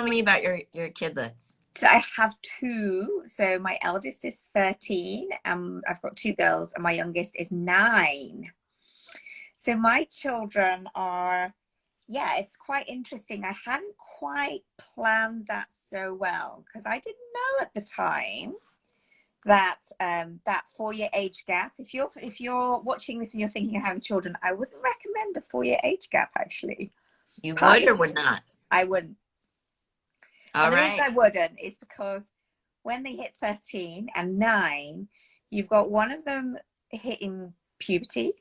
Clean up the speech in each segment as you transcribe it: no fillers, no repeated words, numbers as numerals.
me about your kidlets. So I have two. So my eldest is 13, and I've got two girls, and my youngest is 9. So my children are, yeah, it's quite interesting. I hadn't quite planned that so well because I didn't know at the time that that 4-year age gap. If you're watching this and you're thinking of having children, I wouldn't recommend a 4-year age gap actually. You would Partly or would not? I wouldn't. All And the reason right. I wouldn't is because when they hit 13 and 9, you've got one of them hitting puberty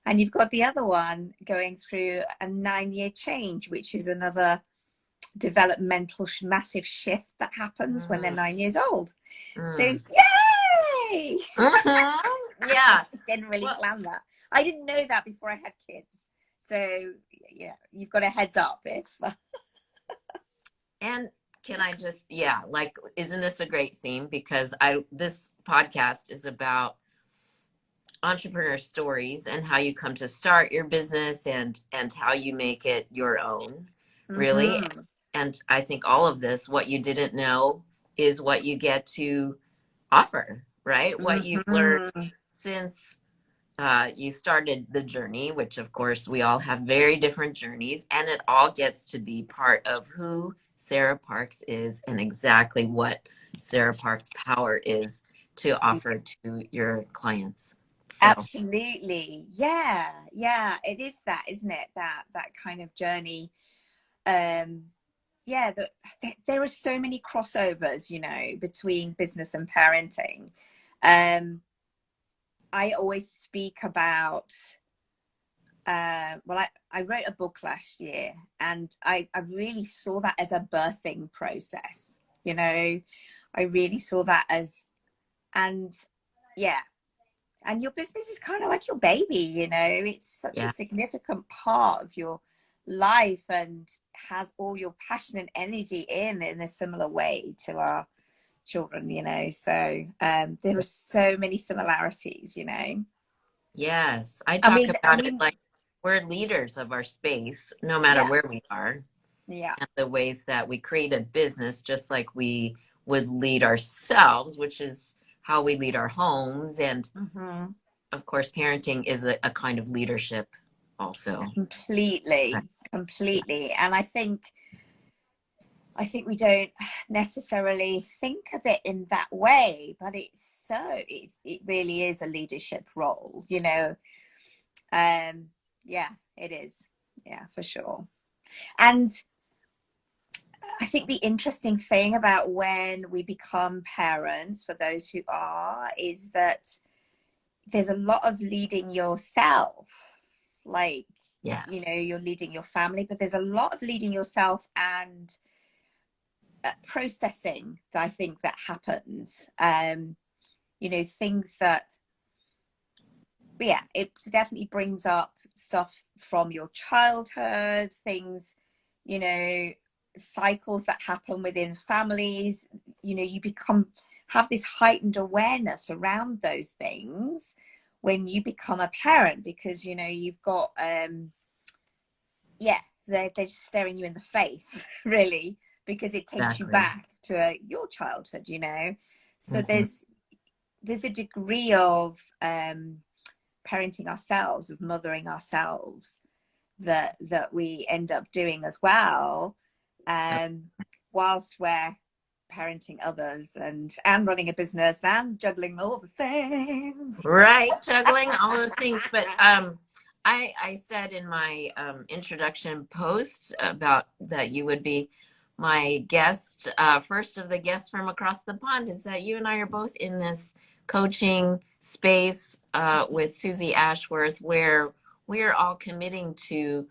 and you've got the other one going through a 9-year change, which is another developmental massive shift that happens when they're Mm, 9 years old. So, mm. yay! Yeah. Didn't really Well, plan that. I didn't know that before I had kids. So, yeah, you've got a heads up if. and can I just, yeah, like, isn't this a great theme? Because this podcast is about entrepreneur stories and how you come to start your business and how you make it your own, really. Mm-hmm. And I think all of this, what you didn't know, is what you get to offer, right? What you've learned Mm-hmm. since you started the journey, which of course we all have very different journeys, and it all gets to be part of who Sarah Parks is and exactly what Sarah Parks' power is to offer to your clients. So, Absolutely. Yeah. Yeah. It is that, isn't it? That kind of journey. Um, yeah, there are so many crossovers, between business and parenting. I always speak about well, I wrote a book last year and I really saw that as a birthing process, I really saw that as, and yeah, and your business is kind of like your baby, it's such a yeah. significant part of your life and has all your passion and energy in a similar way to our children, so there are so many similarities. Yes, I I talk mean, about it like we're leaders of our space, no matter yeah, where we are, yeah. and the ways that we create a business, just like we would lead ourselves, which is how we lead our homes. And Hmm. of course, parenting is a kind of leadership also. Right. Completely. And I think we don't necessarily think of it in that way, but it really is a leadership role. Yeah, it is. Yeah, for sure. And I think the interesting thing about when we become parents, for those who are, is that there's a lot of leading yourself. Like, Yes. you're leading your family, but there's a lot of leading yourself and processing that I think that happens. Things that, yeah, it definitely brings up stuff from your childhood, things, you know, cycles that happen within families. You have this heightened awareness around those things when you become a parent because, you've got, yeah, they're just staring you in the face, really, because it takes you Exactly. back to your childhood. So Hmm. there's a degree of parenting ourselves, of mothering ourselves, that we end up doing as well, um, whilst we're parenting others and running a business and juggling all the things. Right, juggling all the things. But I said in my introduction post about that you would be my guest, first of the guests from across the pond, is that you and I are both in this coaching space with Susie Ashworth, where we are all committing to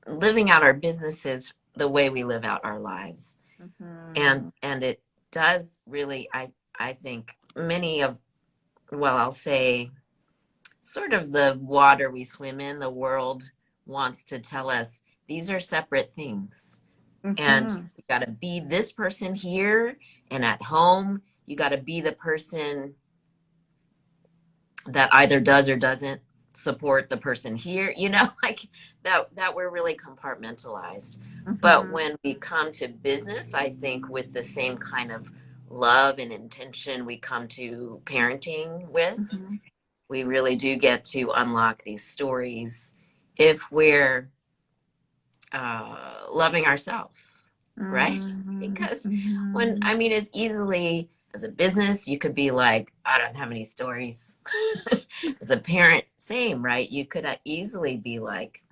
living out our businesses the way we live out our lives. Mm-hmm. And it does really, I think many of, well, I'll say sort of the water we swim in, the world wants to tell us these are separate things. And Mm-hmm. you got to be this person here, and at home, you got to be the person that either does or doesn't. support the person here, you know, like that we're really compartmentalized. But Mm-hmm. when we come to business, I think with the same kind of love and intention we come to parenting with, Mm-hmm. we really do get to unlock these stories if we're loving ourselves, right? Mm-hmm. Because when, Mm-hmm. I mean, it's easily, as a business, you could be like, I don't have any stories. As a parent, same, right? You could easily be like,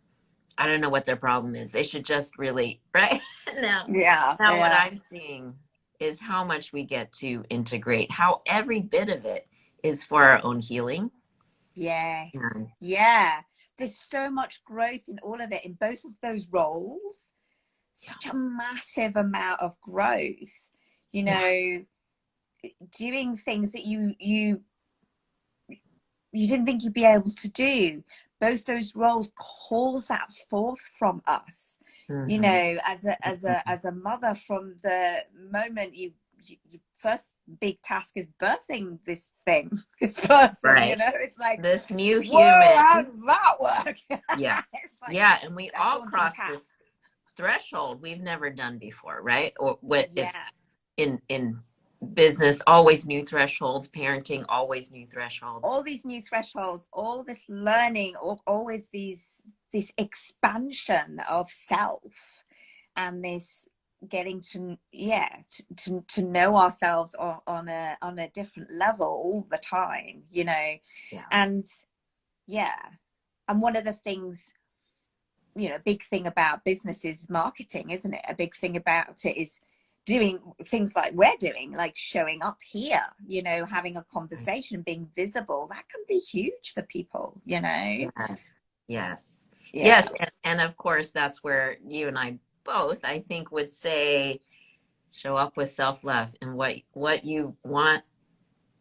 I don't know what their problem is. They should just really, right? now, Yeah, now what yeah. I'm seeing is how much we get to integrate, how every bit of it is for our own healing. Yes. And Yeah. There's so much growth in all of it, in both of those roles. yeah, Such a massive amount of growth, you yeah, know, doing things that you didn't think you'd be able to do. Both those roles calls that forth from us, you mm-hmm, know, mm-hmm. as a mother. From the moment you first big task is birthing this thing, this person, you Right. know, it's like, This new whoa, human. how does that work? Yeah. It's like Yeah. And we that all daunting cross task. this threshold we've never done before, right? Or what if Yeah, in business, always new thresholds, parenting, always new thresholds. all these new thresholds, all this learning, always this expansion of self, and this getting to, yeah, to know ourselves on a different level all the time, you know. Yeah. And yeah, and one of the things, you know, a big thing about business is marketing, isn't it? A big thing about it is doing things like we're doing, like showing up here, you know, having a Right. conversation, being visible. That can be huge for people, you know. Yes. Yes. Yeah. Yes. And of course, that's where you and I both, I think, would say show up with self-love and what you want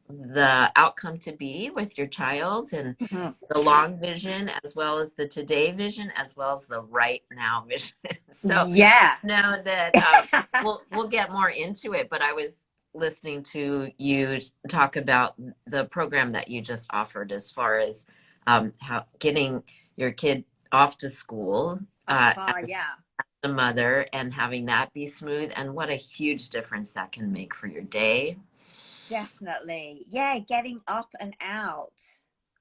the outcome to be with your child, and Mhm. the long vision as well as the today vision as well as the right now vision. So Yeah. know that we'll get more into it, but I was listening to you talk about the program that you just offered as far as how getting your kid off to school as Yeah. the mother and having that be smooth, and what a huge difference that can make for your day. Definitely. Yeah, getting up and out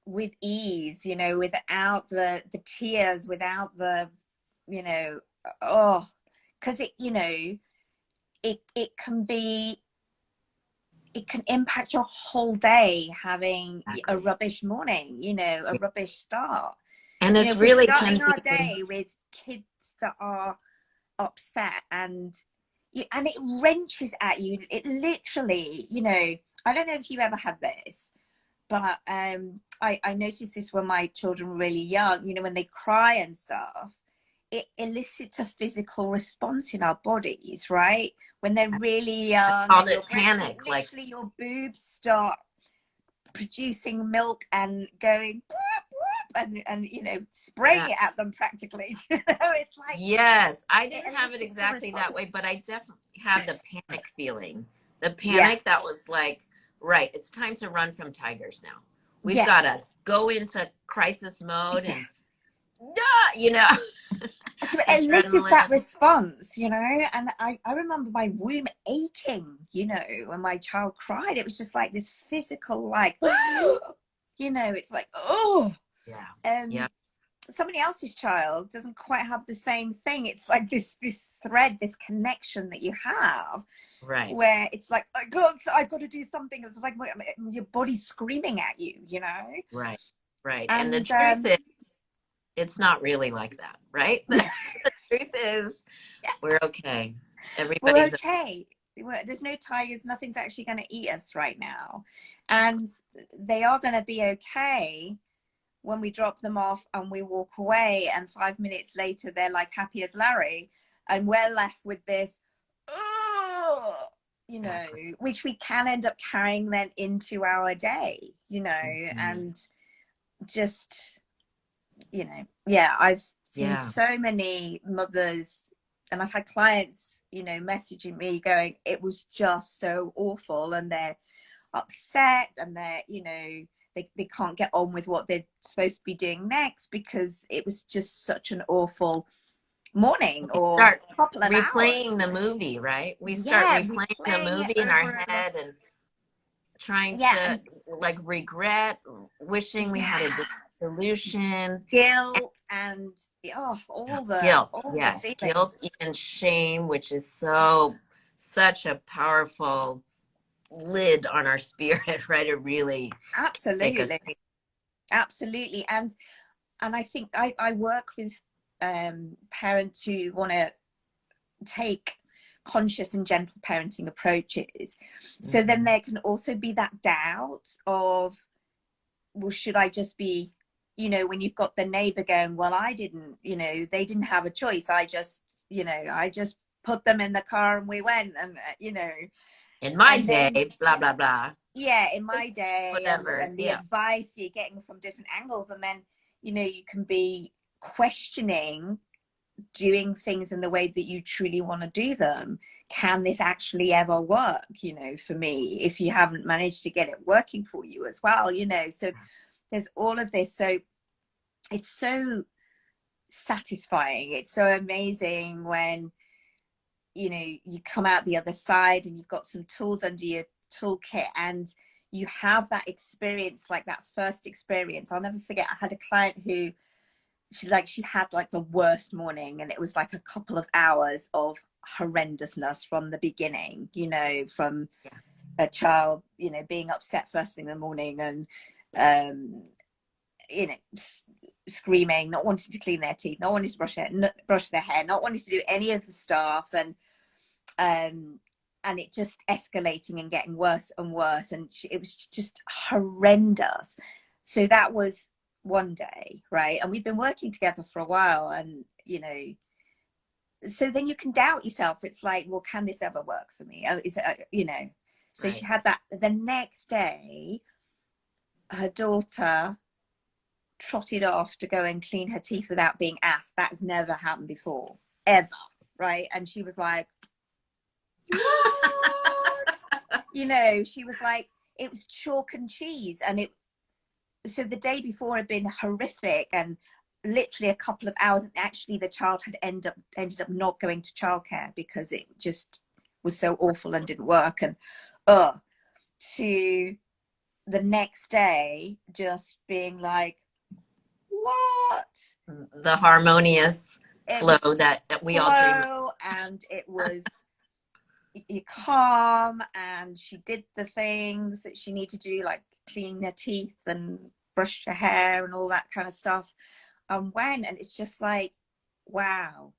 with ease, you know, without the tears, without the, you know, oh, because it, you know, it can be, it can impact your whole day having a Exactly. rubbish morning, you know, a rubbish start. And You know, it's if we're really starting can our be. day with kids that are upset, and and it wrenches at you, it literally, you know, I don't know if you ever had this, but I noticed this when my children were really young, you know, when they cry and stuff, it elicits a physical response in our bodies, right? When they're really I young called and you're it breastfeeding, panic. Like, literally your boobs start producing milk and going and you know, spraying yeah, it at them practically. You know, it's like yes, I it didn't have it elicits a exactly that way, response. but I definitely had the panic feeling. The Yeah, panic that was like, right, it's time to run from tigers now. We've yeah, got to go into crisis mode and, duh, you know, so it elicits that adrenaline. response, you know. And I remember my womb aching, you know, when my child cried. It was just like this physical, like, you know, it's like, oh, Yeah, yeah, um, somebody else's child doesn't quite have the same thing. It's like this thread, this connection that you have, right, where it's like, I can't, I've got to do something. It's like your body's screaming at you, you know. right, right. And the And truth is, it's not really like that, right? yeah, The truth is, we're okay. we're Everybody's okay. There's no tigers. Nothing's actually going to eat us right now, and they are going to be okay when we drop them off and we walk away. And 5 minutes later, they're like happy as Larry, and we're left with this, oh, you know, exactly. which we can end up carrying then into our day, you know, Mhm. and just, you know, yeah, I've seen Yeah, so many mothers, and I've had clients, you know, messaging me going, it was just so awful, and they're upset, and they're, you know, they can't get on with what they're supposed to be doing next because it was just such an awful morning or Start couple of hours. replaying the movie, right? We start Yeah, replaying the replaying it movie in our over and over. head and trying Yeah, to and like regret, wishing we had a yeah, different solution. guilt and oh, Guilt, all the yes, guilt, feelings. even shame, which is such a powerful lid on our spirit, right? It really make us. Absolutely, absolutely. And I think I work with parents who want to take conscious and gentle parenting approaches. So then Mhm. there can also be that doubt of, well, should I just be, when you've got the neighbor going, well, I didn't, they didn't have a choice. I just put them in the car and we went and. In my And then, day, blah blah blah, yeah, in my day, whatever. and the Yeah, advice you're getting from different angles. And then, you can be questioning doing things in the way that you truly want to do them. Can this actually ever work, for me, if you haven't managed to get it working for you as well, so there's all of this. So it's so satisfying, it's so amazing when you come out the other side and you've got some tools under your toolkit and you have that experience, like that first experience. I'll never forget, I had a client who she had like the worst morning, and it was like a couple of hours of horrendousness from the beginning, from yeah. a child being upset first thing in the morning and um you know screaming, not wanting to clean their teeth, not wanting to brush their hair, not wanting to do any of the stuff, um and it just escalating and getting worse and worse, and it was just horrendous. So that was one day, right? And we've been working together for a while, and so then you can doubt yourself. It's like, well, can this ever work for me? Is it, so she Right. had that. The next day her daughter trotted off to go and clean her teeth without being asked. That has never happened before, ever, right? And she was like, what? She was like, it was chalk and cheese. And so the day before had been horrific, and literally a couple of hours, and actually the child had ended up not going to childcare because it just was so awful and didn't work. And to the next day just being like, what? The harmonious It flow was that we all dream of. slow, and it was you calm, and she did the things that she needed to do, like clean her teeth and brush her hair and all that kind of stuff, and it's just like, wow.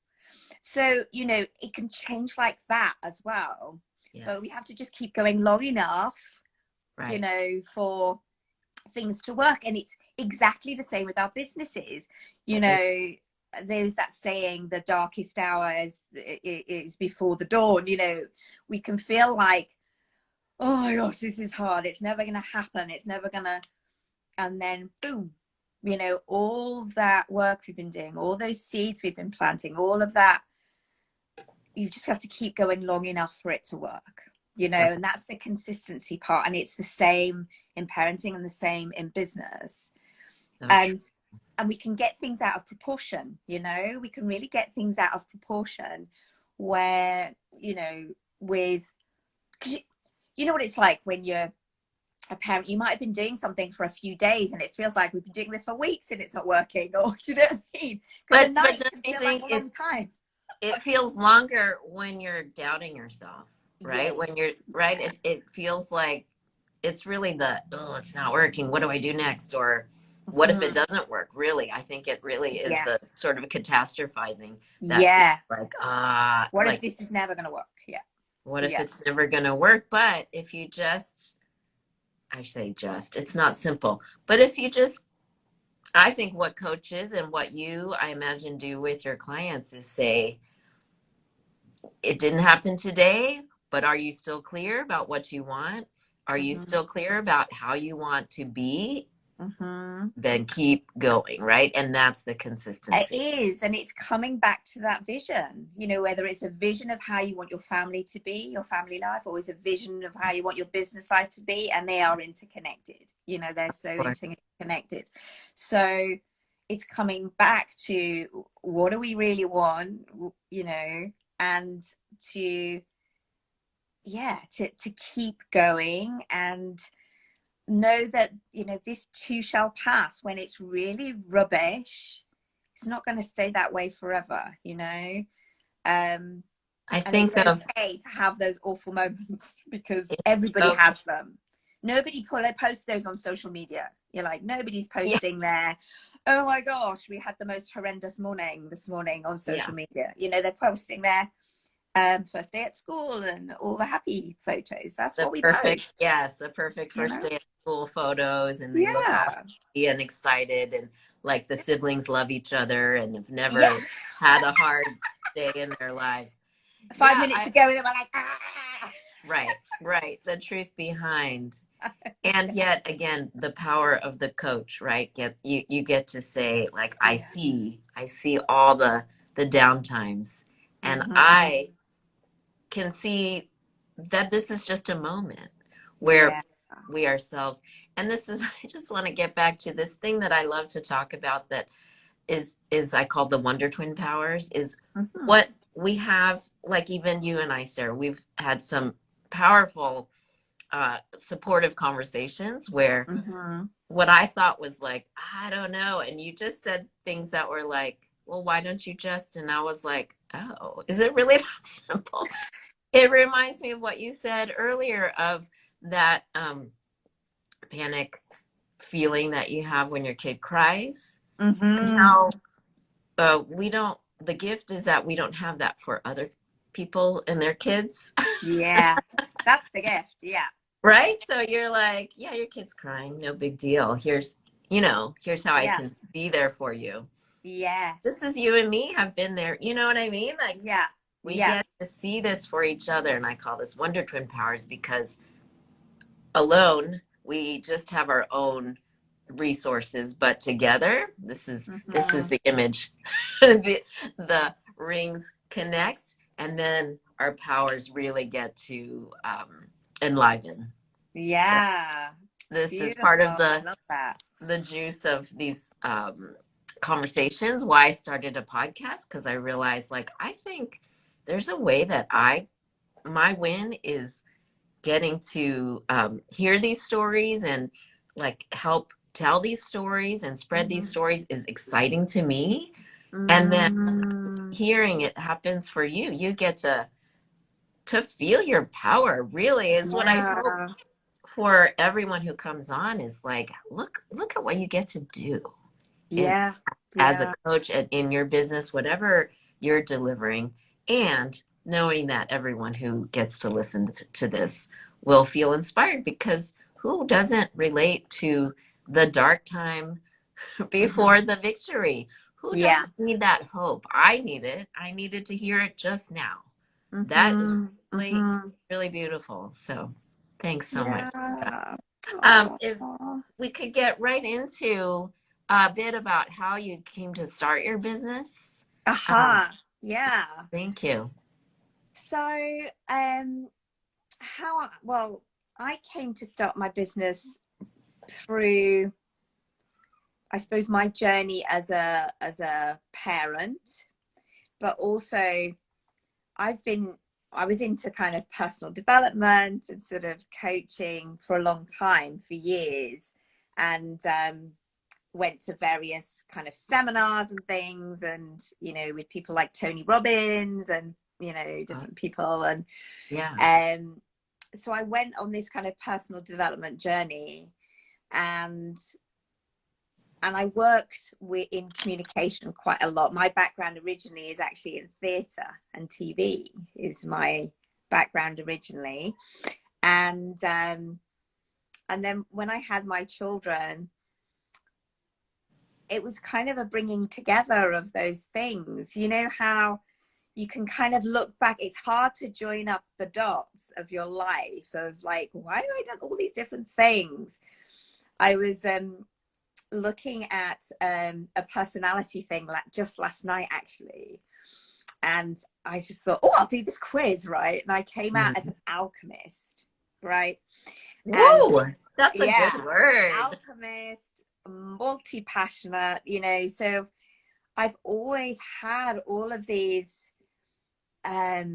So it can change like that as well, but we Yes, have to just keep going long enough right. for things to work. And it's exactly the same with our businesses. It, There's that saying, the darkest hour is before the dawn. We can feel like, oh my gosh, this is hard, it's never going to happen, it's never going to, and then boom, all that work we've been doing, all those seeds we've been planting, all of that, you just have to keep going long enough for it to work. right. And that's the consistency part. And it's the same in parenting and the same in business. So true. And we can get things out of proportion. We can really get things out of proportion where, with, because you know what it's like when you're a parent, you might have been doing something for a few days and it feels like we've been doing this for weeks and it's not working, or do you know what I mean? Because a But night don't can you feel like think a long time. it feels longer when you're doubting yourself, right? When you're Yes. right, Yeah. it feels like it's really the, oh, it's not working. What do I do next? Or what if it Mhm. doesn't work? Really, I think it really is Yeah. the sort of catastrophizing that feels Yeah. like, What if like, this is never going to work? Yeah. what if Yeah. it's never going to work? But if you just, I say just, it's not simple. But if you just, I think what coaches and what you, I imagine, do with your clients is say, it didn't happen today, but are you still clear about what you want? Are you Mhm. still clear about how you want to be Mhm. then keep going, right? And that's the It consistency. is, and it's coming back to that vision, you know, whether it's a vision of how you want your family to be, your family life, or it's a vision of how you want your business life to be, and they are interconnected. You know, they're so Or, interconnected. So it's coming back to what do we really want, you know, and to, yeah, to keep going and know that, you know, this too shall pass. When it's really rubbish, it's not going to stay that way forever, you know. um I and it's think of okay to have those awful moments because it's everybody okay. has them. Nobody post those on social media. You're like, nobody's Yeah, posting there, oh my gosh, we had the most horrendous morning this morning on yeah. social media. You know, they're posting their first day at school and all the happy photos. That's The what we perfect, post, yes, the perfect you first know. day of school photos, and they look all Yeah, happy and excited, and like the siblings love each other and have yeah. never had a hard day in their lives. 5 minutes ago they were like, ah. Right, right. The truth behind. And yet again, the power of the coach, right? You get to say, like, Yeah. I see all the down times, and Mm-hmm. I can see that this is just a moment where Yeah. we ourselves, and this is, I just want to get back to this thing that I love to talk about, that is I call the Wonder Twin powers, is Mm-hmm. what we have, like even you and I, Sarah, we've had some powerful supportive conversations where Mm-hmm. what I thought was like, I don't know. And you just said things that were like, well, why don't you just? And I was like, oh, is it really that simple? It reminds me of what you said earlier of that panic feeling that you have when your kid cries, and Mm-hmm. how we don't, the gift is that we don't have that for other people and their kids. Yeah. That's the gift. Yeah. Right? So you're like, yeah, your kid's crying, no big deal. Here's how I Yeah. can be there for you. This Yes. is you and me have been there. You know what I mean? Like Yeah. we Yeah. get to see this for each other. And I call this Wonder Twin Powers, because alone we just have our own resources, but together, this is Mm-hmm. the image. The rings connect, and then our powers really get to enliven. So Yeah. this is part Beautiful. of I love that. the juice of these conversations. Why I started a podcast, because I realized, like, I think there's a way that my win is getting to hear these stories and like help tell these stories and spread these Mm-hmm. stories is exciting to me. And then Mm-hmm. hearing it happens for you, you get to feel your power, really, is what I hope Yeah. for everyone who comes on, is like, look at what you get to do in Yeah. as a Yeah. coach in your business, whatever you're delivering, and knowing that everyone who gets to listen to this will feel inspired, because who doesn't relate to the dark time Mm-hmm. before the victory? Who Yeah. doesn't need that hope? I need it. I needed to hear it just now. That is Mm-hmm. really, Mm-hmm. really beautiful. So thanks so much. Yeah. If Oh. we could get right into a bit about how you came to start your business. Um, Aha. Yeah. thank you. So, well, I came to start my business through, I suppose, my journey as a parent, but also I've been I was into kind of personal development and sort of coaching for a long time, for years, and went to various kind of seminars and things, and you know, with people like Tony Robbins and you know, different people, and Yeah. um so I went on this kind of personal development journey, and I worked in communication quite a lot. My background originally is actually in theatre and TV, is my background originally, and then when I had my children, it was kind of a bringing together of those things. You know how you can kind of look back, it's hard to join up the dots of your life, of like, why have I done all these different things? I was looking at a personality thing just last night, actually. And I just thought, oh, I'll do this quiz, right? And I came out as Mm. an alchemist, right? And Whoa, that's a good yeah, word. alchemist, multi-passionate, so I've always had all of these, yeah,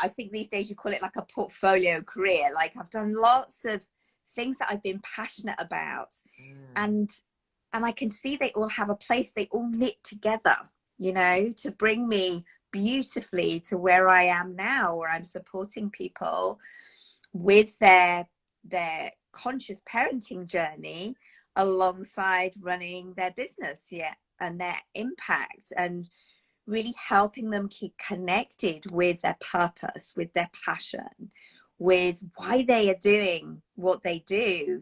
I think these days you call it like a portfolio career. Like I've done lots of things that I've been passionate about, Mm. and I can see they all have a place. They all knit together, to bring me beautifully to where I am now, where I'm supporting people with their conscious parenting journey alongside running their business, yeah, and their impact, and really helping them keep connected with their purpose, with their passion, with why they are doing what they do.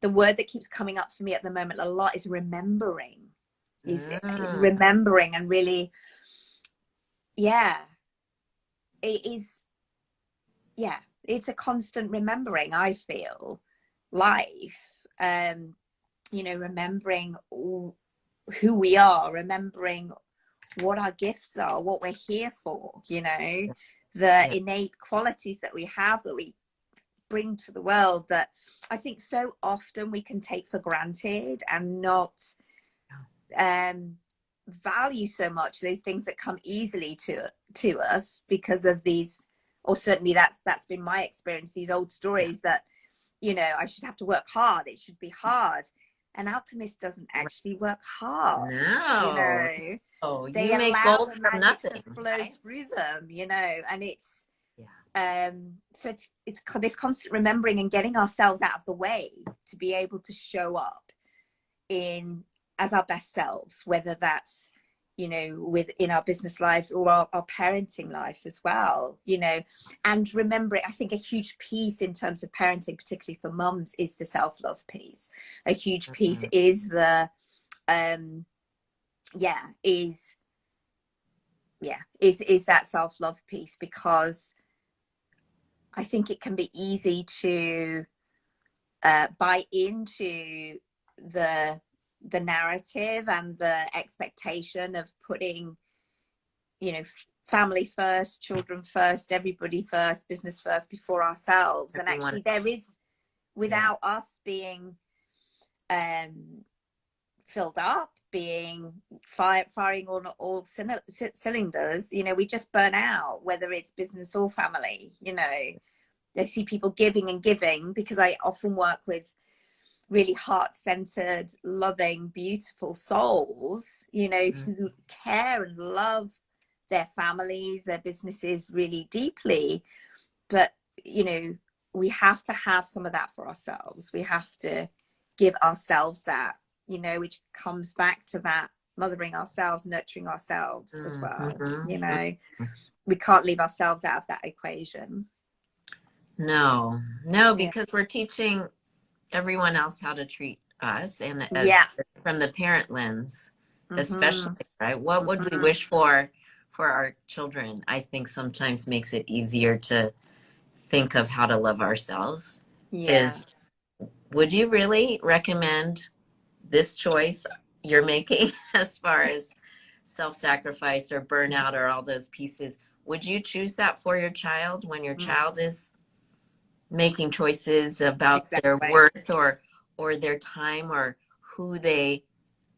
The word that keeps coming up for me at the moment a lot is remembering, is Mm. remembering, and really, yeah, it is, yeah, it's a constant remembering, I feel, life, remembering who we are, remembering what our gifts are, what we're here for, the Yeah. innate qualities that we have, that we bring to the world, that I think so often we can take for granted and not value so much those things that come easily to us because of these, or certainly that's been my experience, these old Yeah. stories that I should have to work hard, it should be hard. An alchemist doesn't Right. actually work hard. you No. know Oh, they you make allow gold the from magic to nothing, flow right? through them, and it's Yeah. so it's this constant remembering and getting ourselves out of the way to be able to show up in as our best selves, whether that's within our business lives or our parenting life as well. And remembering, I think a huge piece in terms of parenting, particularly for mums, is the self-love piece. A huge piece Mm. is the yeah is yeah is that self-love piece, because I think it can be easy to buy into the narrative and the expectation of putting family first, children first, everybody first, business first, before ourselves. And Everyone. actually there is, Yeah. without us being um filled up, being firing on all cylinders, we just burn out, whether it's business or family. I see people giving and giving, because I often work with really heart-centered, loving, beautiful souls, Mm. who care and love their families, their businesses really deeply. But, we have to have some of that for ourselves. We have to give ourselves that, which comes back to that mothering ourselves, nurturing ourselves as well. Mm-hmm. We can't leave ourselves out of that equation. No, no, Yeah. because we're teaching everyone else how to treat us, and Yeah. as from the parent lens, Mm-hmm. especially, right? What would we Mm-hmm. wish for our children? I think sometimes makes it easier to think of how to love ourselves. Yeah. Is would you really recommend this choice you're making as far as self-sacrifice or burnout or all those pieces? Would you choose that for your child when your Mm. child is making choices about their Exactly. worth or their time or who they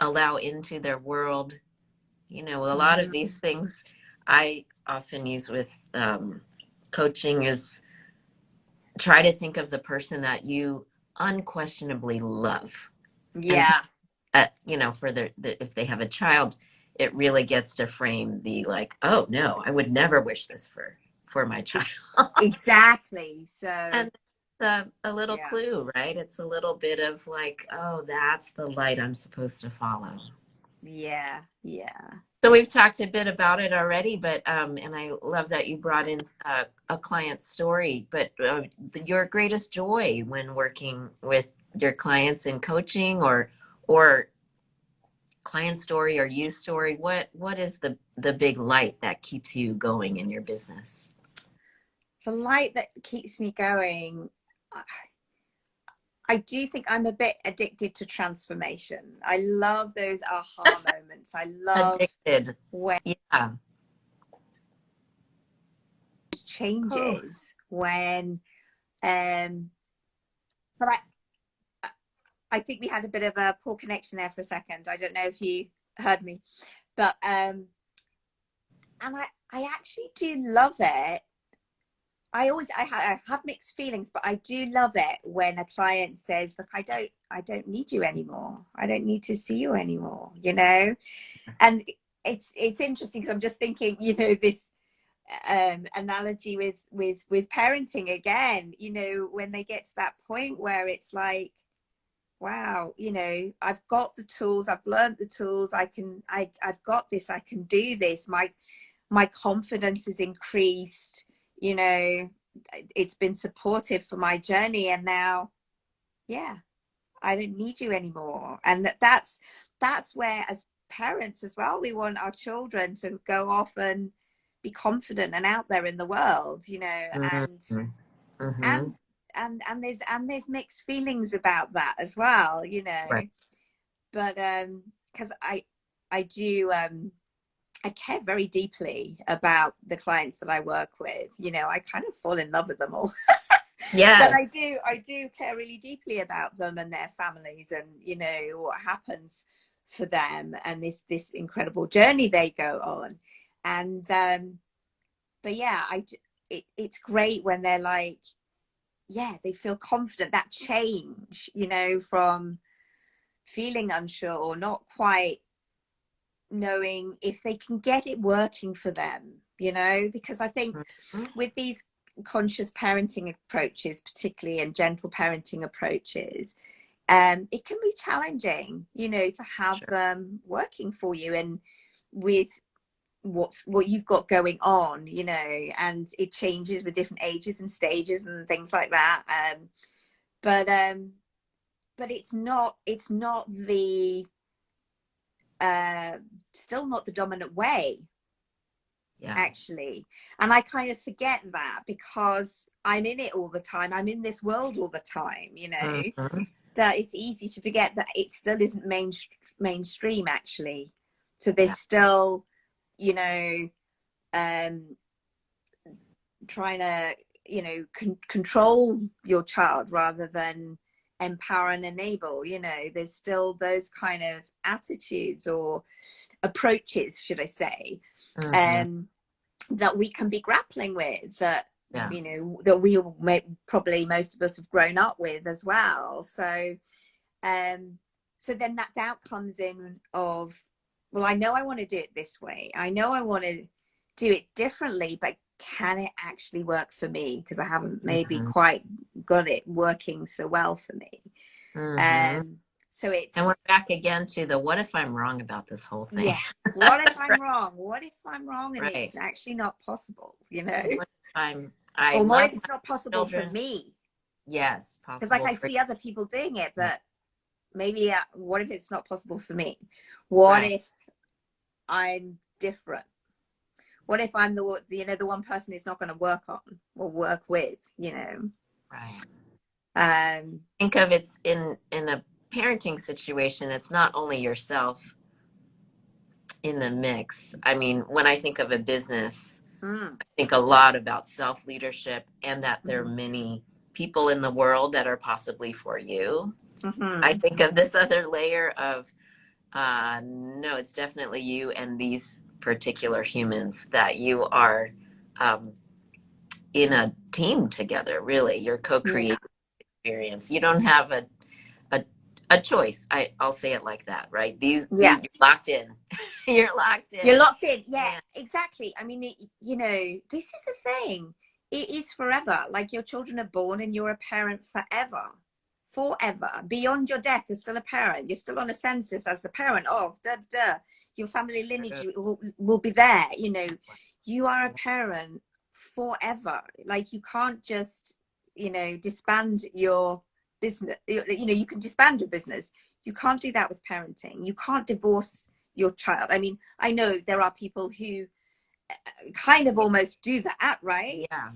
allow into their world? A lot of Mm-hmm. these things I often use with coaching is try to think of the person that you unquestionably love. And Yeah. for if they have a child, it really gets to frame the like, oh no, I would never wish this for my child. Exactly. So, And a little yeah. clue, right? It's a little bit of like, oh, that's the light I'm supposed to follow. Yeah. Yeah. So we've talked a bit about it already, but and I love that you brought in a client story. But your greatest joy when working with your clients in coaching, or client story or you story, what is the big light that keeps you going in your business? The light that keeps me going, I do think I'm a bit addicted to transformation. I love those aha moments. I love Addicted. when Yeah. it Oh. changes, when but I think we had a bit of a poor connection there for a second. I don't know if you heard me, but and I actually do love it. I have mixed feelings, but I do love it when a client says, look, I don't need you anymore. I don't need to see you anymore, you know? And it's interesting because I'm just thinking, you know, this analogy with parenting again, you know, when they get to that point where it's like, wow, you know, I've got the tools, I've learned the tools, I've got this, I can do this. My confidence has increased, you know, it's been supportive for my journey, and now, yeah, I don't need you anymore. And that's where, as parents as well, we want our children to go off and be confident and out there in the world, you know, Mm-hmm. and Mm-hmm. there's mixed feelings about that as well, you know. Right. But because I do I care very deeply about the clients that I work with. You know, I kind of fall in love with them all. But Yes. I do care really deeply about them and their families, and you know what happens for them, and this incredible journey they go on. And but yeah, it's great when they're like, yeah, they feel confident. That change, you know, from feeling unsure or not quite knowing if they can get it working for them, you know, because I think Mm-hmm. with these conscious parenting approaches, particularly, and gentle parenting approaches, it can be challenging, you know, to have Sure. them working for you and with what you've got going on, you know, and it changes with different ages and stages and things like that. But but it's not the uh still not the dominant way, Yeah. actually. And I kind of forget that because I'm in it all the time. I'm in this world all the time, you know, Mm-hmm. that it's easy to forget that it still isn't mainstream, actually. So Yeah. there's still, you know, um, trying to, you know, control your child rather than empower and enable, you know, there's still those kind of attitudes or approaches, should I say, Mm-hmm. um, that we can be grappling with, that Yeah. you know that we may, probably most of us have grown up with as well. So so then that doubt comes in of, well, I know I want to do it this way, I know I want to do it differently, but can it actually work for me, because I haven't maybe Mm-hmm. quite got it working so well for me. Mm-hmm. um so And we're it's, back again to the what if I'm wrong about this whole thing? yeah, what if I'm Right. wrong, what if I'm wrong and Right. it's actually not possible, you know, What if I or what love if it's my not possible for children? me? Yes, Because like possible I for see other people doing it, you. but maybe what if it's not possible for me? What Right. if I'm different? What if I'm the, you know, the one person it's not going to work on or work with, you know? Right. um Think of it's in a parenting situation, it's not only yourself in the mix. I mean, when I think of a business, mm, I think a lot about self leadership and that there are mm-hmm, many people in the world that are possibly for you. I mm-hmm, think of this other layer of no, it's definitely you and these particular humans that you are um, in a team together, really. You're yeah, co-creating experience. You don't have a, a choice. I'll say it like that, right? yeah, These you're locked in. You're locked in. you're locked in, yeah, And exactly. I mean, you know, this is the thing, it is forever. Like, your children are born and you're a parent forever, forever, beyond your death. You're still a parent, you're still on a census as the parent of da, da, da. Your family lineage will be there, you know. You are a parent forever. Like, you can't just, you know, disband your business. You know, you can disband your business, you can't do that with parenting. You can't divorce your child. I mean, I know there are people who kind of almost do that, right? yeah,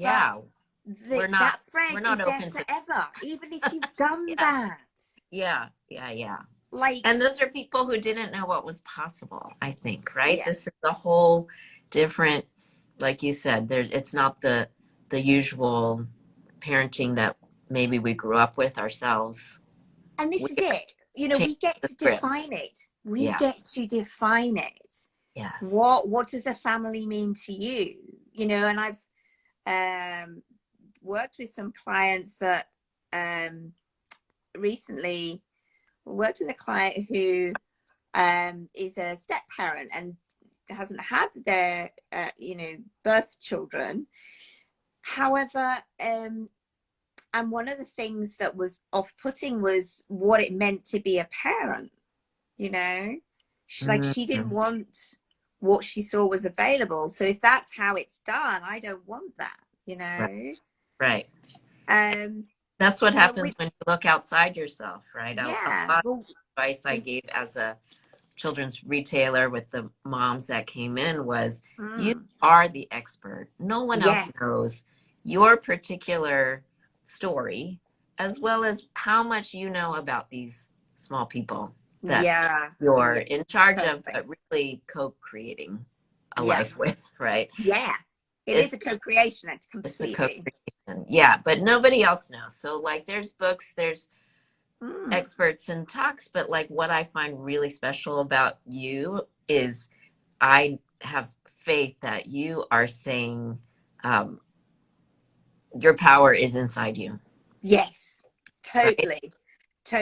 But yeah. we're not, that thread we're not is there open to, forever, even if you've done yeah, that. yeah, yeah, yeah. Like, And those are people who didn't know what was possible, I think, right? yeah. This is a whole different, like you said, there, it's not the usual parenting that maybe we grew up with ourselves. And We this is it. You know, changed we get the to script. define it. We Yeah. get to define it. Yes. What does a family mean to you? You know, and I've worked with some clients that recently worked with a client who is a step parent and hasn't had their birth children. However, and one of the things that was off-putting was what it meant to be a parent. You know, she didn't Mhm. want what she saw was available. So if that's how it's done, I don't want that. Right. Right. Um, That's what but happens with when you look outside yourself, right? A yeah, lot well, of advice I gave as a children's retailer with the moms that came in was you mm, are the expert. No one else yes, knows your particular story, as well as how much you know about these small people that yeah, you're yeah, in charge of, perfect. but really co-creating a Yeah, life with, right? yeah. It is a It's co-creation act it's a completely. co-creation. Yeah, but nobody else knows. So like there's books, there's Mm, experts and talks, but like what I find really special about you is I have faith that you are saying um, your power is inside you, yes, right? totally,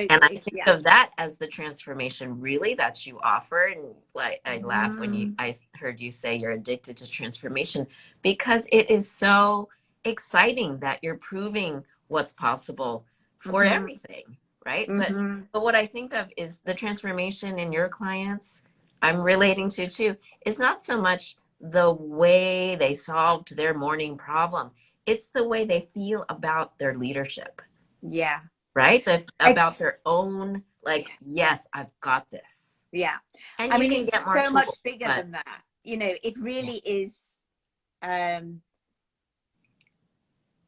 And I totally. think Yeah. of that as the transformation really that you offer. And like I laugh when Mm, I heard you say you're addicted to transformation because it is so exciting that you're proving what's possible for mm-hmm, everything, right? mm-hmm. But what I think of is the transformation in your clients I'm relating to too is not so much the way they solved their morning problem. It's the way they feel about their leadership, Yeah. right? About It's their own, like, yes, I've got this. yeah. And I you mean, can it's get more so tools, much bigger but than that. You know, it yeah, really is. Um,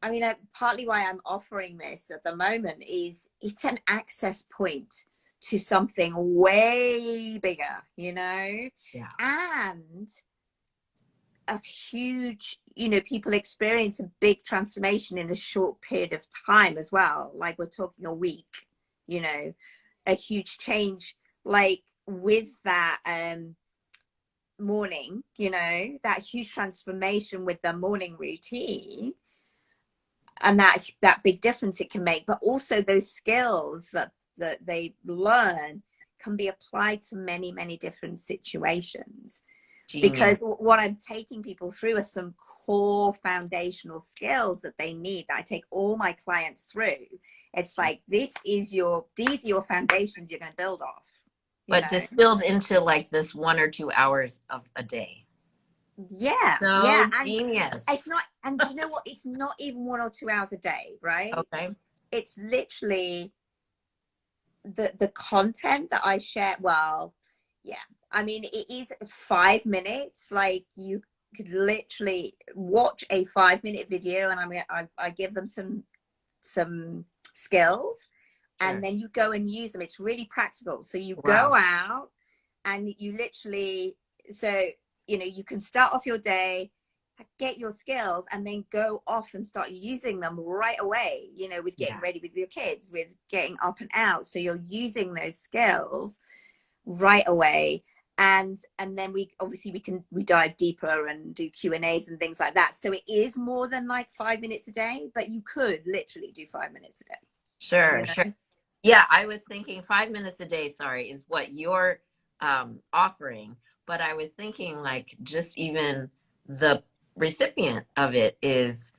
I mean, partly why I'm offering this at the moment is it's an access point to something way bigger, you know, yeah, and a huge, you know, people experience a big transformation in a short period of time as well. Like we're talking a week, you know, a huge change, like with that, morning, you know, that huge transformation with the morning routine and that big difference it can make, but also those skills that they learn can be applied to many different situations. genius. Because what I'm taking people through are some core foundational skills that they need that I take all my clients through. It's like these are your foundations you're going to build off, you But know. distilled into like this 1 or 2 hours of a day. Yeah, yeah. So And it's genius. not, and you know what? It's not even 1 or 2 hours a day, right? Okay. It's literally the content that I share. Well, yeah. I mean, it is 5 minutes. Like you could literally watch a 5 minute video, and I give them some skills, and Sure. then you go and use them. It's really practical. So you go Wow. out, and you literally so you know you can start off your day, get your skills, and then go off and start using them right away, you know, with getting Yeah. ready with your kids, with getting up and out. So you're using those skills right away. And then we obviously we dive deeper and do Q&As and things like that. So it is more than like 5 minutes a day, but you could literally do 5 minutes a day, you Sure. Sure. know. Yeah, I was thinking 5 minutes a day, sorry, is what you're offering. But I was thinking like just even the recipient of it is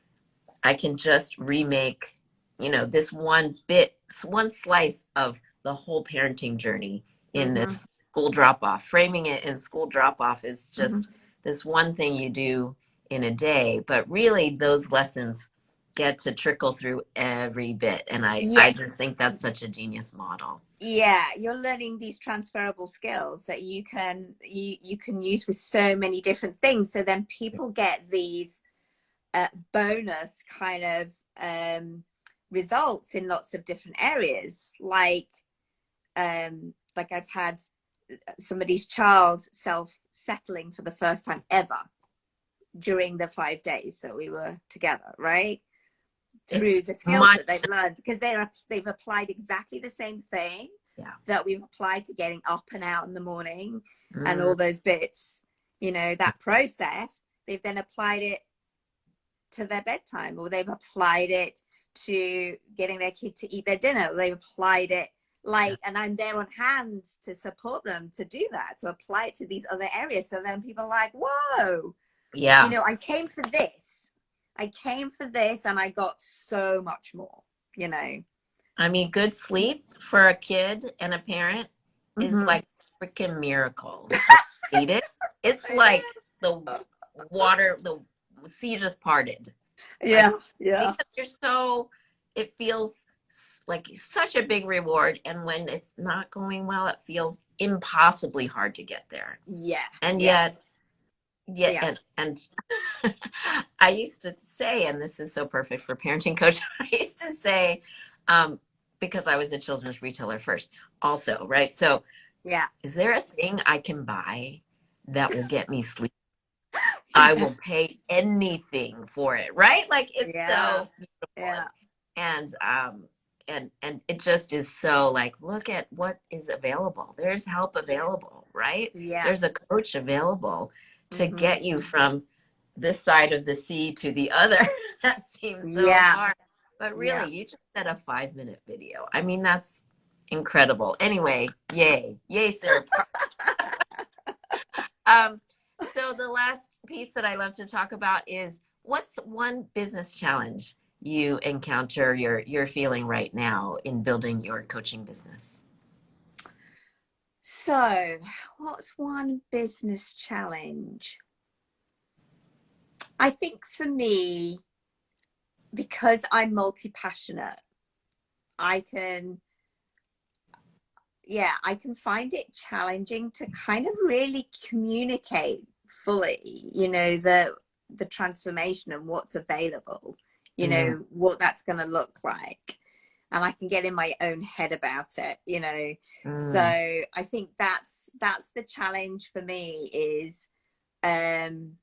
I can just remake, this one bit, one slice of the whole parenting journey in Mm-hmm, this school drop off. Framing it in school drop off is mm-hmm. just this one thing you do in a day, but really those lessons get to trickle through every bit. And Yeah, I just think that's such a genius model. yeah, you're learning these transferable skills that you can use with so many different things. So then people get these bonus kind of results in lots of different areas. Like I've had somebody's child self-settling for the first time ever during the 5 days that we were together, right? Through It's the skills much, that they've learned, because they've applied exactly the same thing yeah. that we've applied to getting up and out in the morning and Mm, all those bits, that process, they've then applied it to their bedtime, or they've applied it to getting their kid to eat their dinner, or they've applied it yeah. and I'm there on hand to support them to do that, to apply it to these other areas. So then people are like, whoa, Yeah. I came for this and I got so much more. I mean, good sleep for a kid and a parent is Mm-hmm. like a freaking miracle. I hate it. It's like the water, the sea just parted. Like, Yeah, yeah, because it feels like such a big reward. And when it's not going well, it feels impossibly hard to get there. yeah, And yeah, yet, yeah. and I used to say, and this is so perfect for parenting coach, I used to say, because I was a children's retailer first, also, right? So, Yeah. is there a thing I can buy that will get me sleep? I Yeah. will pay anything for it, right? Like it's Yeah. so beautiful, Yeah. and it just is so like, look at what is available. There's help available, right? Yeah. There's a coach available to Mm-hmm. get you from this side of the sea to the other. That seems so Yeah. hard, but Yeah. really, you just said a 5-minute video. I mean, that's incredible. Anyway, yay, Sarah. Um, so the last piece that I love to talk about is what's one business challenge you encounter you're feeling right now in building your coaching business? So, what's one business challenge? I think for me, because I'm multi-passionate, I can, I can find it challenging to kind of really communicate fully, the transformation and what's available, Mm, what that's going to look like. And I can get in my own head about it. So mm, I think that's the challenge for me is, and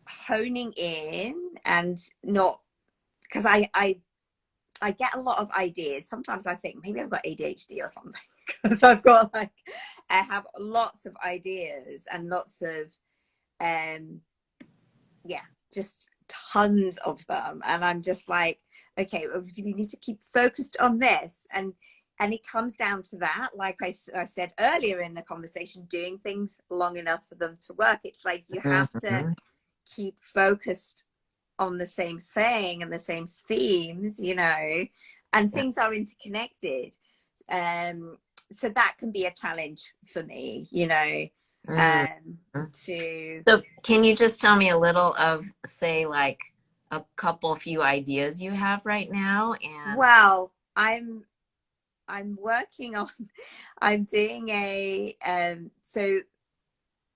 honing in and not, because I get a lot of ideas. Sometimes I think maybe I've got ADHD or something, because I have lots of ideas and lots of, just tons of them. And I'm just like, okay, we need to keep focused on this. And it comes down to that, like I said earlier in the conversation, doing things long enough for them to work. It's like you have to mhm. keep focused on the same thing and the same themes, and Yeah. things are interconnected. So that can be a challenge for me, Mm, mm. to, So can you just tell me a little of, say, like a couple few ideas you have right now? And well, I'm working on, I'm doing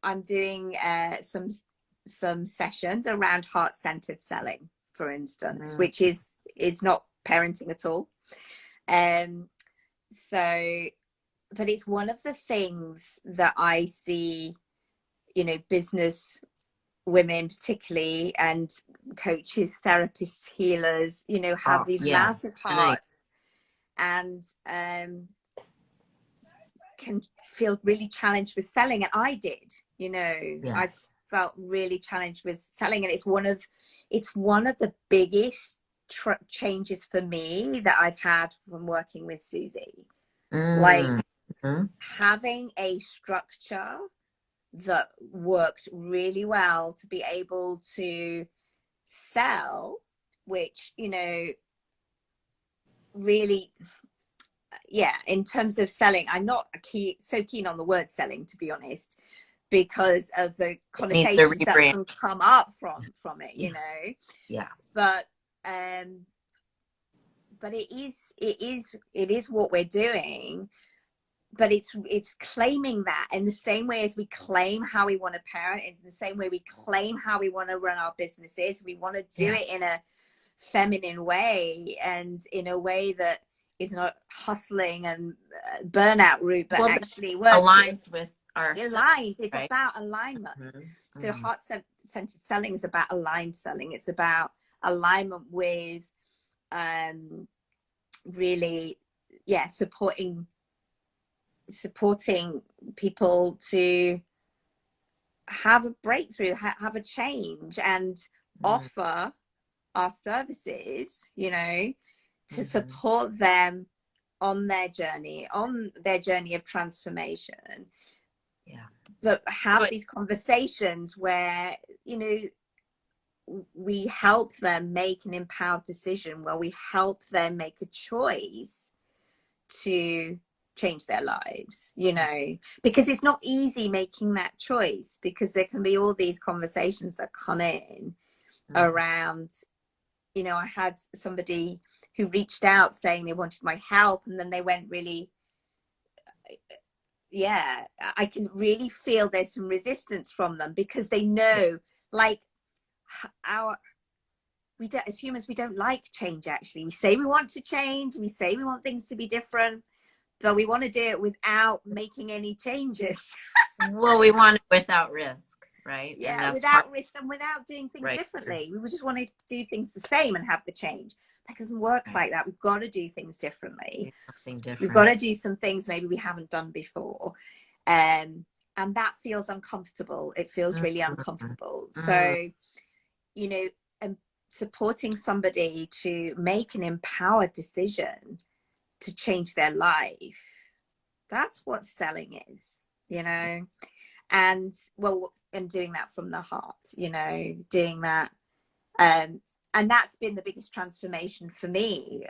I'm doing some sessions around heart-centered selling, for instance, mm, which is not parenting at all. Um, so, but it's one of the things that I see, business women particularly, and coaches, therapists, healers, have oh, these yes. massive And I, hearts, and can feel really challenged with selling. And I did, I've yes. felt really challenged with selling, and it's one of the biggest changes for me that I've had from working with Susie. Like, Mm, mm, having a structure that works really well to be able to sell, which, really, in terms of selling, I'm not so keen on the word selling, to be honest, because of the it needs a connotations that rebrand. can come up from it, Yeah. Yeah. but but it is what we're doing. but it's claiming that in the same way as we claim how we want to parent, in the same way we claim how we want to run our businesses. We want to do Yeah. it in a feminine way, and in a way that is not hustling and burnout route, but Well, that actually works. aligns with It ourselves, aligns. It's right? about alignment. Mm-hmm. So Mm-hmm. heart-centered selling is about aligned selling. It's about alignment with really, yeah, supporting people to have a breakthrough, have a change, and offer our services, you know, to Mm-hmm. support them on their journey of transformation. Yeah. But So have these conversations where, you know, we help them make an empowered decision, where we help them make a choice to change their lives, you know, because it's not easy making that choice, because there can be all these conversations that come in mm-hmm. around, you know, I had somebody who reached out saying they wanted my help, and then they went really, yeah, I can really feel there's some resistance from them, because they Yeah. know, like, our we don't, as humans, we don't like change. Actually, we say we want to change, we say we want things to be different, but we want to do it without making any changes. Well, we want it without risk, right? And Yeah, that's hard, without risk and without doing things right? differently. We just want to do things the same and have the change. That doesn't work Right. like that. We've got to do things differently. Do something We've got different. to do some things maybe we haven't done before. And that feels uncomfortable. It feels really Mm-hmm. uncomfortable. Mm-hmm. So, you know, supporting somebody to make an empowered decision to change their life, that's what selling is, you know. And well, and doing that from the heart, you know, doing that, and that's been the biggest transformation for me.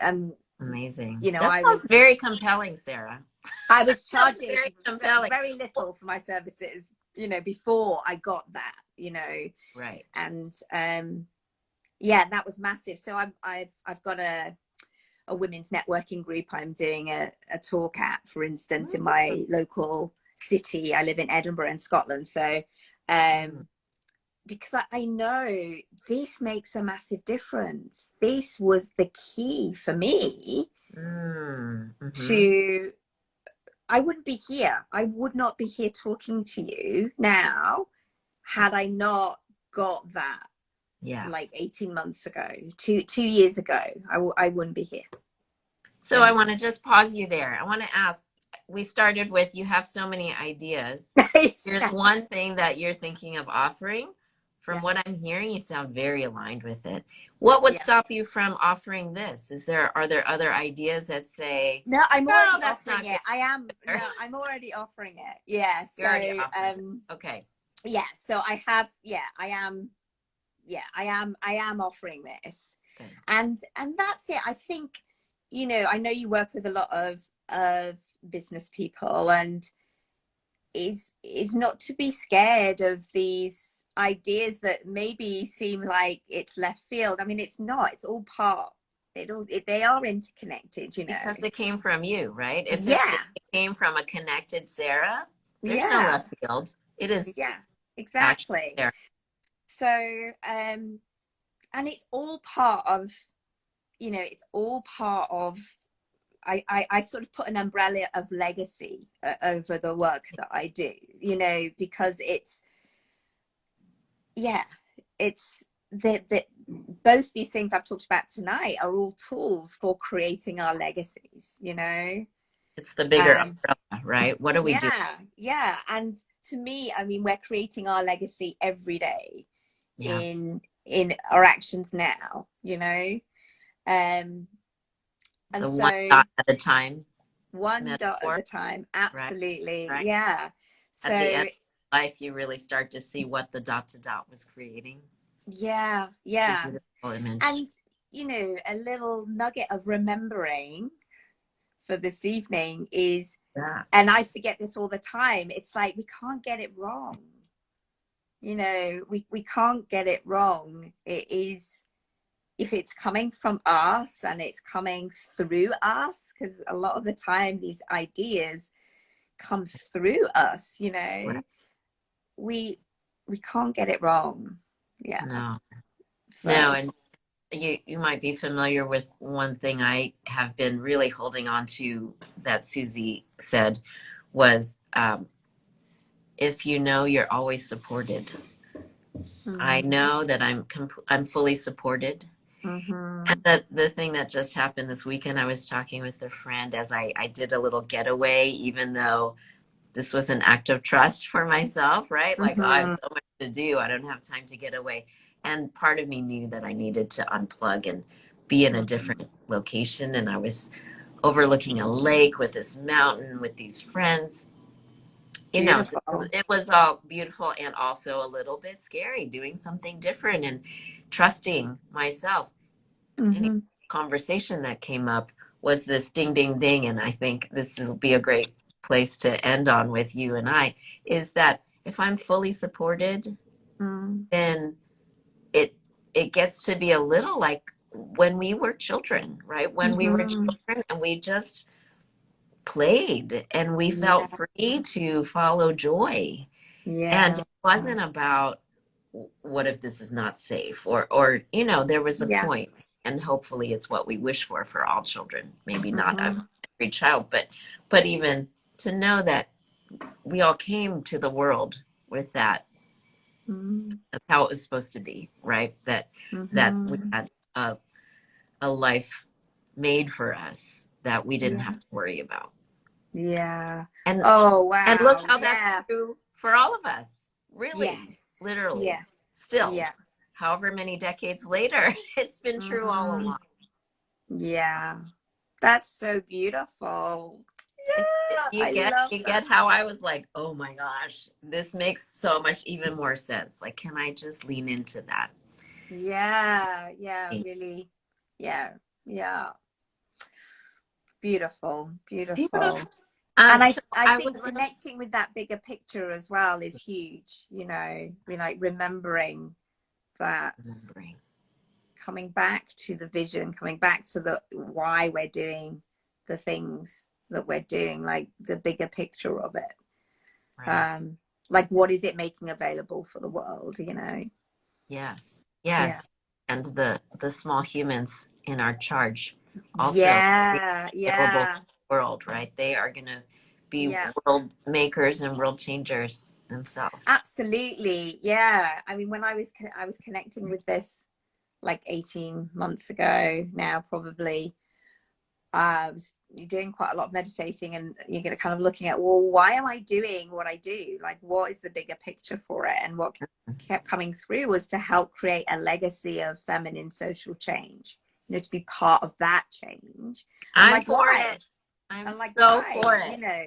Amazing. You know, That sounds very compelling, Sarah. I was Sounds charging very compelling. very little for my services, you know, before I got that, you know. Right. And yeah, that was massive. So I've got a women's networking group I'm doing a talk at, for instance, in my local city. I live in Edinburgh in Scotland. So because I know this makes a massive difference. This was the key for me Mm-hmm. to, I wouldn't be here. I would not be here talking to you now had I not got that, Yeah. like 18 months ago, two years ago. I wouldn't be here. So I want to just pause you there. I want to ask, we started with you have so many ideas. Here's Yeah. one thing that you're thinking of offering. From Yeah. what I'm hearing, you sound very aligned with it. What would Yeah. stop you from offering this? Are there other ideas that say, No, I'm no, already that's offering not good? it. I'm already offering it. Yeah. You're already So, offering it. Okay. yeah, so I have, I am offering this. Good. And that's it. I think, you know, I know you work with a lot of business people, and is not to be scared of these ideas that maybe seem like it's left field. I mean, it's not. It's all part. They are interconnected, you know. Because they came from you, right? If Yeah, it came from a connected Sarah, there's no yeah, left field. It is yeah, actually exactly. there. So, and it's all part of, you know, it's all part of. I sort of put an umbrella of legacy over the work that I do, you know, because it's, yeah, it's the both these things I've talked about tonight are all tools for creating our legacies, you know. It's the bigger umbrella, right? What do we do? Yeah, yeah. And to me, I mean, we're creating our legacy every day Yeah. in our actions now, you know. And The one so dot at a time one dot at metaphor, a time, right? absolutely. Right. Yeah. At the end So of life, you really start to see what the dot to dot was creating. yeah, It's a yeah. beautiful image. And you know, a little nugget of remembering for this evening is, Yeah. and I forget this all the time, it's like we can't get it wrong. You know, we can't get it wrong. It is, if it's coming from us and it's coming through us, because a lot of the time these ideas come through us, you Right. know, we can't get it wrong. Yeah. No, no, So and you might be familiar with one thing I have been really holding on to that Susie said was, if you know you're always supported. I mm, know that I'm fully supported. And mm-hmm, the thing that just happened this weekend, I was talking with a friend as I did a little getaway, even though this was an act of trust for myself, right? Like, oh, I have mm-hmm, so much to do. I don't have time to get away. And part of me knew that I needed to unplug and be in a mm-hmm. different location. And I was overlooking a lake with this mountain with these friends. You know, Beautiful. it was all beautiful and also a little bit scary doing something different and trusting myself. Any Mm-hmm, conversation that came up was this ding, ding, ding. And I think this will be a great place to end on with you and I is that if I'm fully supported, mm, then it it gets to be a little like when we were children, right? When we were mm-hmm. children and we just played and we Yeah, felt free to follow joy. And yeah, it wasn't about what if this is not safe or there was a yeah. point, and hopefully it's what we wish for all children, maybe not Mm-hmm, every child, but even to know that we all came to the world with that. mm-hmm, That's how it was supposed to be, right? That we mm-hmm. had a life made for us that we didn't Yeah, have to worry about. yeah. And Oh, and look wow. how that's Yeah. true for all of us. Really, Yes. literally, Yeah. still, Yeah. however many decades later, it's been true all Mm-hmm. along. Yeah. That's so beautiful. Yeah, You I get love you that. get how I was like, oh my gosh, this makes so much even more sense. Like, can I just lean into that? Yeah, yeah, really. Yeah, yeah. Beautiful, beautiful. Beautiful. And So I I think would love connecting with that bigger picture as well is huge, you know, we like remembering that, remembering. coming back to the vision, coming back to the why we're doing the things that we're doing, like the bigger picture of it. Right. Um, like what is it making available for the world, you know? Yes. Yeah. Yes. And the small humans in our charge also Yeah, available to yeah, the world, right? They are going to be yeah. world makers and world changers themselves. Absolutely. Yeah. I mean, when I was connecting with this like 18 months ago now, probably. You're doing quite a lot of meditating and you're going to kind of looking at, well, why am I doing what I do? Like, what is the bigger picture for it? And what kept coming through was to help create a legacy of feminine social change, you know, to be part of that change. And I'm like, for why? it. I'm And like, so why? for You it. know,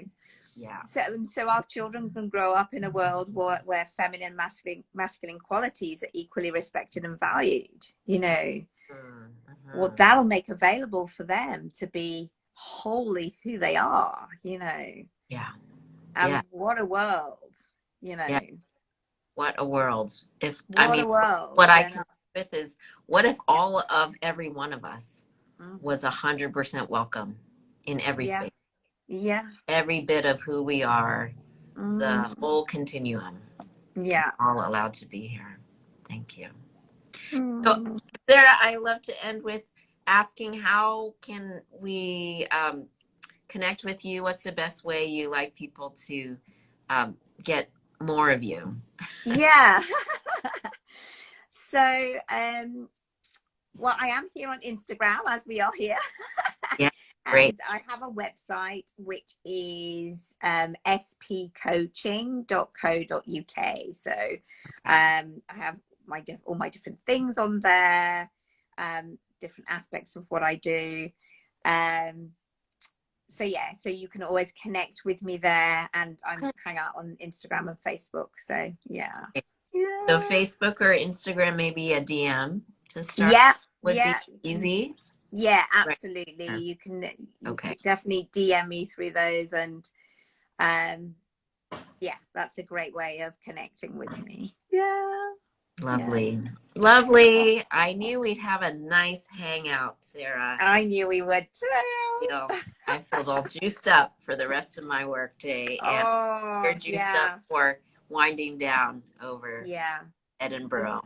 Yeah. so our children can grow up in a world where feminine masculine qualities are equally respected and valued, you know. Well, Mm-hmm. that'll make available for them to be wholly who they are, you know. Yeah. Yeah. And what a world, you Yeah. know. What a world. If I What mean, a world what I when can with is, what if all of every one of us mm, was 100% welcome in every yeah, space, yeah, every bit of who we are, the mm, whole continuum, yeah, all allowed to be here. Thank you. So, mm, Sarah, I love to end with asking, how can we connect with you? What's the best way you like people to get more of you? yeah. So well, I am here on Instagram as we are here. Yeah, great. And I have a website which is spcoaching.co.uk. So Okay. I have all my different things on there, different aspects of what I do. Um, so yeah, so you can always connect with me there, and I Okay. hang out on Instagram and Facebook. So yeah, So yeah, Facebook or Instagram, maybe a DM to start yeah, would be yeah. easy. Yeah, Right. absolutely. You can Okay. definitely DM me through those, and um, yeah, that's a great way of connecting with me. Yeah. Yeah. Lovely. Lovely. I knew we'd have a nice hangout, Sarah. I knew we would Feel too. I feel all juiced up for the rest of my work day, and you're Oh, juiced up yeah. for winding down over Yeah. It's Edinburgh.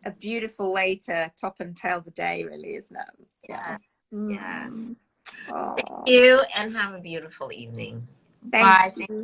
a beautiful way to top and tail the day, really, isn't it? Yeah. Yes, yes. Mm. Thank Oh, you, and have a beautiful evening. thank Bye. Thanks, you.